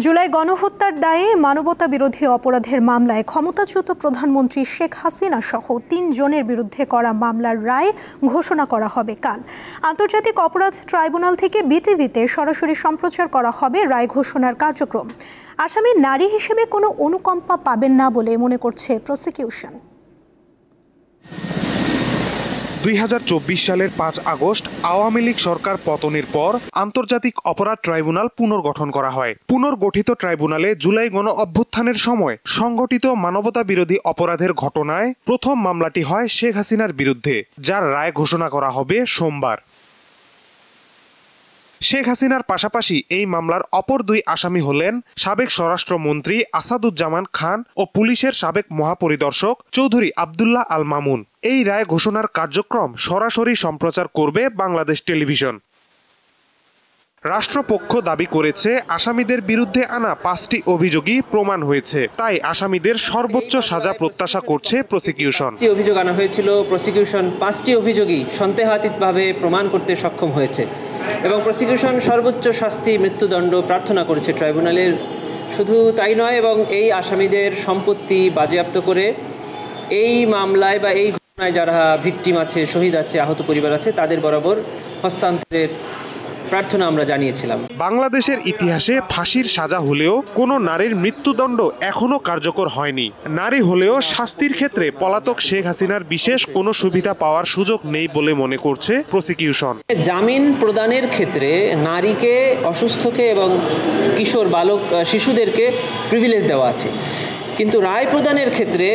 জুলাই গণহত্যার দায়ে মানবতা বিরোধী অপরাধের মামলায় ক্ষমতাচ্যুত প্রধানমন্ত্রী শেখ হাসিনা সহ 3 জনের বিরুদ্ধে করা মামলার রায় ঘোষণা করা হবে কাল। আন্তর্জাতিক অপরাধ ট্রাইব্যুনাল থেকে বিটিভিতে সরাসরি সম্প্রচার করা হবে রায় ঘোষণার কার্যক্রম। আসামি নারী হিসেবে কোনো অনুকম্পা পাবেন না বলে মনে করছে প্রসিকিউশন। 2024 সালের 5 আগস্ট আওয়ামী লীগ সরকার পতনের পর আন্তর্জাতিক অপরাধ ট্রাইব্যুনাল পুনর্গঠন করা হয়। পুনর্গঠিত ট্রাইব্যুনালে জুলাই গণ অভ্যুত্থানের সময় সংগঠিত মানবতা বিরোধী অপরাধের ঘটনায় প্রথম মামলাটি হয় শেখ হাসিনার বিরুদ্ধে, যার রায় ঘোষণা করা হবে সোমবার। শেখ হাসিনার পাশাপাশি এই মামলার অপর 2 আসামি হলেন সাবেক স্বরাষ্ট্রমন্ত্রী আসাদুজ্জামান খান ও পুলিশের সাবেক মহাপরিদর্শক চৌধুরী আব্দুল্লাহ আল মামুন। এই রায় ঘোষণার কার্যক্রম সরাসরি সম্প্রচার করবে বাংলাদেশ টেলিভিশন। রাষ্ট্রপক্ষ দাবি করেছে, আসামিদের বিরুদ্ধে আনা 5টি অভিযোগই প্রমাণ হয়েছে, তাই আসামিদের সর্বোচ্চ সাজা প্রত্যাশা করছে প্রসিকিউশন। অভিযোগ আনা হয়েছিল, প্রসিকিউশন 5টি অভিযোগই সন্দেহাতীতভাবে প্রমাণ করতে সক্ষম হয়েছে এবং প্রসিকিউশন সর্বোচ্চ শাস্তি মৃত্যুদণ্ড প্রার্থনা করেছে ট্রাইব্যুনালের। শুধু তাই নয়, এবং এই আসামিদের সম্পত্তি বাজেয়াপ্ত করে এই মামলায় বা এই ঘটনায় যারা ভিকটিম আছে, শহীদ আছে, আহত পরিবার আছে, তাদের বরাবর হস্তান্তরের প্রার্থনা আমরা জানিয়েছিলাম। বাংলাদেশের ইতিহাসে ফাঁসির সাজা হলেও কোনো নারীর মৃত্যুদণ্ড এখনো কার্যকর হয়নি। নারী হলেও শাস্তির ক্ষেত্রে পলাতক শেখ হাসিনার বিশেষ কোনো সুবিধা পাওয়ার সুযোগ নেই বলে মনে করছে প্রসিকিউশন। জামিন প্রদানের ক্ষেত্রে নারীকে, অসুস্থকে এবং কিশোর বালক শিশুদেরকে প্রিভিলেজ দেওয়া আছে, কিন্তু রায় প্রদানের ক্ষেত্রে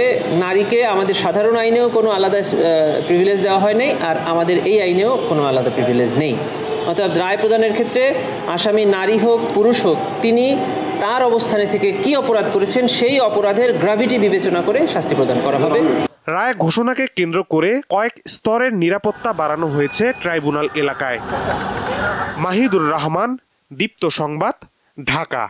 নারীকে আমাদের সাধারণ আইনেও কোনো আলাদা প্রিভিলেজ দেওয়া হয় নাই, আর আমাদের এই আইনেও কোনো আলাদা প্রিভিলেজ নেই। অর্থাৎ রায় প্রদানের ক্ষেত্রে আসামি নারী হোক পুরুষ হোক, তিনি তার অবস্থানে থেকে কি অপরাধ করেছেন সেই অপরাধের গ্র্যাভিটি বিবেচনা করে শাস্তি প্রদান করা হবে। রায় ঘোষণাকে কেন্দ্র করে কয়েক স্তরের নিরাপত্তা বাড়ানো হয়েছে ট্রাইব্যুনাল এলাকায়। মাহিদুর রহমান, দীপ্ত সংবাদ, ঢাকা।